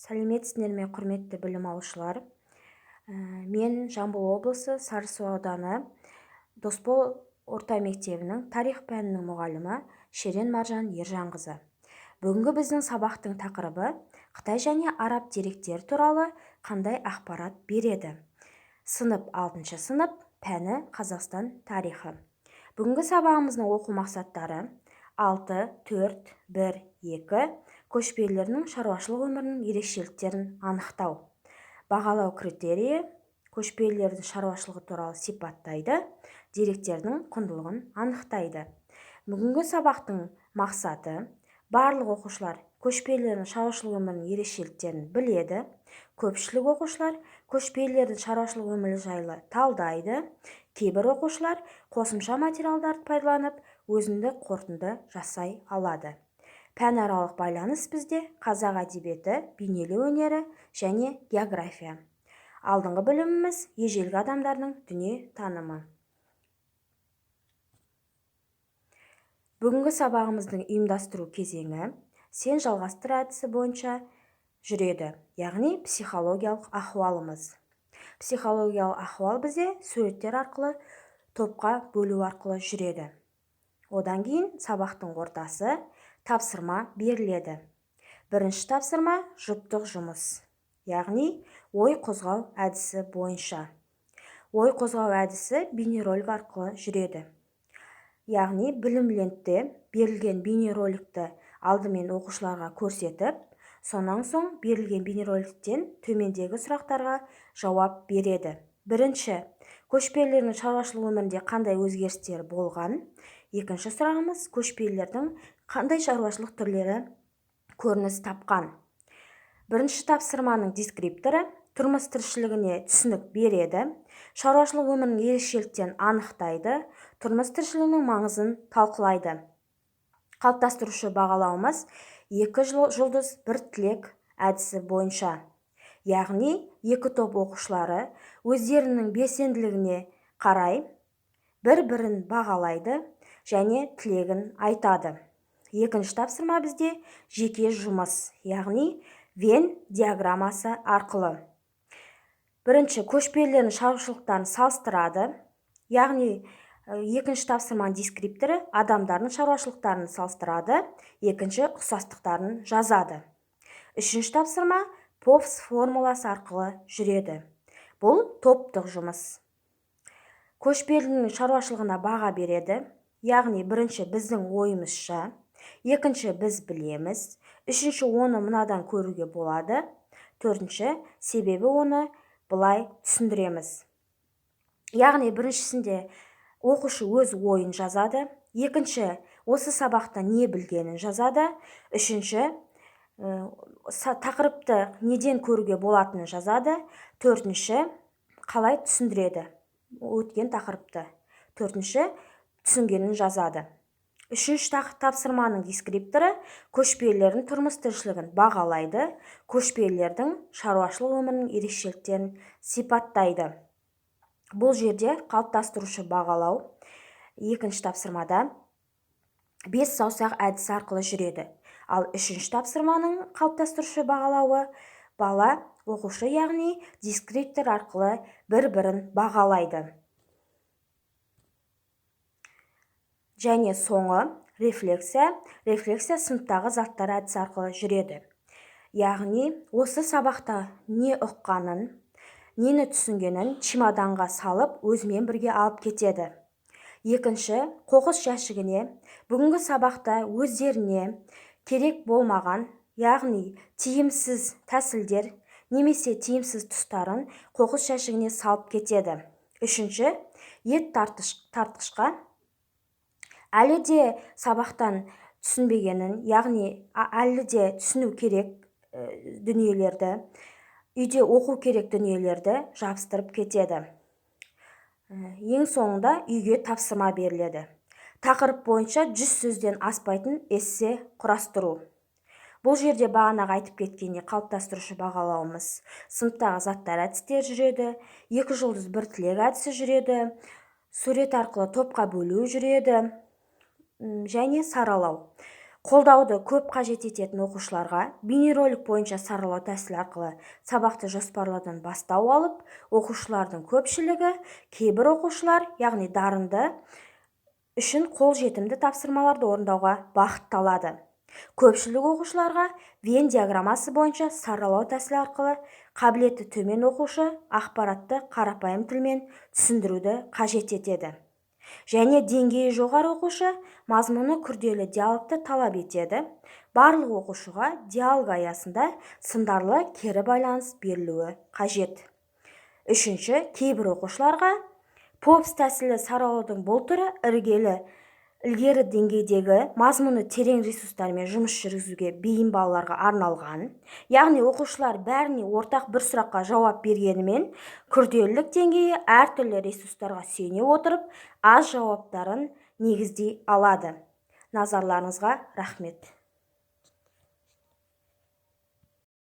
Сәлеметсіздер ме, құрметті білім алушылар. Мен Жамбыл облысы Сарысу ауданы Досбол орта мектебінің тарих пәнінің мұғалімі Шерен Маржан Ержанқызы. Бүгінгі біздің сабақтың тақырыбы Қытай және араб деректері туралы қандай ақпарат береді. Сынып 6 сынып, пәні Қазақстан тарихы. Бүгінгі сабағымыздың оқу мақсаттары 6.4.1.2 көшпелілердің шаруашылық өмірінің ерекшеліктерін анықтау. Бағалау критерийі көшпелілердің шаруашылығы туралы сипаттайды, деректердің құндылығын анықтайды. Бүгінгі сабақтың мақсаты барлық оқушылар көшпелілердің шаруашылық өмірінің ерекшеліктерін біледі. Көпшілік оқушылар көшпелілердің шаруашылық өмірі жайлы талдайды. Кейбір оқушылар қосымша материалдарды пайдаланып, өзіндік қорытынды жасай алады. Пәнаралық байланыс бізде қазақ әдебиеті, бейнелеу өнері және география. Алдыңғы біліміміз ежелгі адамдардың дүние танымы. Бүгінгі сабағымыздың ұйымдастыру кезеңі сен жалғастыр әдісі бойынша жүреді, яғни психологиялық ахуалымыз. Психологиялық ахуал бізде суреттер арқылы топқа бөлу арқылы жүреді. Одан кейін сабақтың ортасы тапсырма беріледі. Бірінші тапсырма жұптық жұмыс, яғни ой қозғау әдісі бойынша. Ой қозғау әдісі бейнеролик арқылы жүреді. Яғни білімлентте берілген бейнероликті алдымен оқушыларға көрсетіп, сонан соң берілген бейнероликтен төмендегі сұрақтарға жауап береді. Бірінші, көшпелілердің шаруашылық өмірінде қандай өзгерістер болған? Екінші сұрағымыз, көшпелілердің қандай шаруашылық түрлері көрініс тапқан? Бірінші тапсырманың дескрипторы тұрмыс тіршілігіне түсінік береді, шаруашылық өмірінің ерекшеліктерін анықтайды, тұрмыс тіршілігінің маңызын талқылайды. Қалыптастырушы бағалауымыз 2 жұлдыз 1 тілек әдісі бойынша. Яғни, 2 топ оқушылары өздерінің белсенділігіне қарай бір-бірін бағалайды және тілегін айтады. Екінші тапсырма бізде жеке жұмыс, яғни Вен диаграммасы арқылы. Бірінші, көшпелілердің шаруашылықтарын салыстырады, яғни екінші тапсырманың дескрипторы адамдардың шаруашылықтарын салыстырады, екінші ұқсастықтарын жазады. Үшінші тапсырма Попс формуласы арқылы жүреді. Бұл топтық жұмыс. Көшпелінің шаруашылығына баға береді, яғни бірінші біздің ойымызша, екінші біз білеміз, үшінші оны мынадан көруге болады, төртінші себебі оны былай түсіндіреміз. Яғни біріншісінде оқушы өз ойын жазады, екінші осы сабақта не білгенін жазады, үшінші тақырыпты неден көруге болатынын жазады, төртінші қалай түсіндіреді өткен тақырыпты, төртінші түсінгенін жазады. Үшінші тапсырманың дескрипторы көшпелілердің тұрмыс тіршілігін бағалайды, көшпелілердің шаруашылық өмірінің ерекшеліктерін сипаттайды. Бұл жерде қалыптастырушы бағалау екінші тапсырмада 5 саусақ әдісі арқылы жүреді. Ал үшінші тапсырманың қалыптастырушы бағалауы бала, оқушы, яғни дескриптор арқылы бір-бірін бағалайды. Және соңы рефлексия сыныптағы заттар әдісі арқылы жүреді. Яғни осы сабақта не ұққанын, нені түсінгенін чемоданға салып, өзімен бірге алып кетеді. Екінші, қоқыс жәшігіне бүгінгі сабақта өздеріне керек болмаған, яғни тиімсіз тәсілдер немесе тиімсіз тұстарын қоқыс жәшігіне салып кетеді. Үшінші, ет тартқышқа әлі де сабақтан түсінбегенін, яғни әлі де түсіну керек дүниелерді, үйде оқу керек дүниелерді жабыстырып кетеді. Ең соңында үйге тапсырма беріледі. Тақырып бойынша 100 сөзден аспайтын эссе құрастыру. Бұл жерде бағанағы айтып кеткенде қалыптастырушы бағалауымыз сыныптағы заттар әдістер жүреді, 2 жұлдыз 1 тілек әдісі жүреді, сурет арқылы топқа бөлу жүреді, және саралау. Қолдауды көп қажет ететін оқушыларға бейнеролик бойынша саралау тәсілі арқылы сабақты жоспарлаудан бастау алып, оқушылардың көпшілігі, кейбір оқушылар, яғни дарынды үшін қолжетімді тапсырмаларды орындауға бағытталады. Көпшілік оқушыларға Вен диаграммасы бойынша саралау тәсілі арқылы қабілеті төмен оқушы ақпаратты қарапайым тілмен түсіндіруді қажет етеді. Және деңгейі жоғары оқушы мазмұны күрделі диалогты талап етеді. Барлық оқушыға диалог аясында сындарлы кері байланыс берілуі қажет. Үшінші, кейбір оқушыларға ПОПС тәсілі саралаудың бұл түрі ілгері деңгейдегі мазмұны терең ресурстармен жұмыс жүргізуге бейім балаларға арналған. Яғни оқушылар бәріне ортақ бір сұраққа жауап бергенімен, күрделілік деңгейі әртүрлі ресурстарға сүйене отырып, аз жауаптарын негіздей алады. Назарларыңызға рахмет.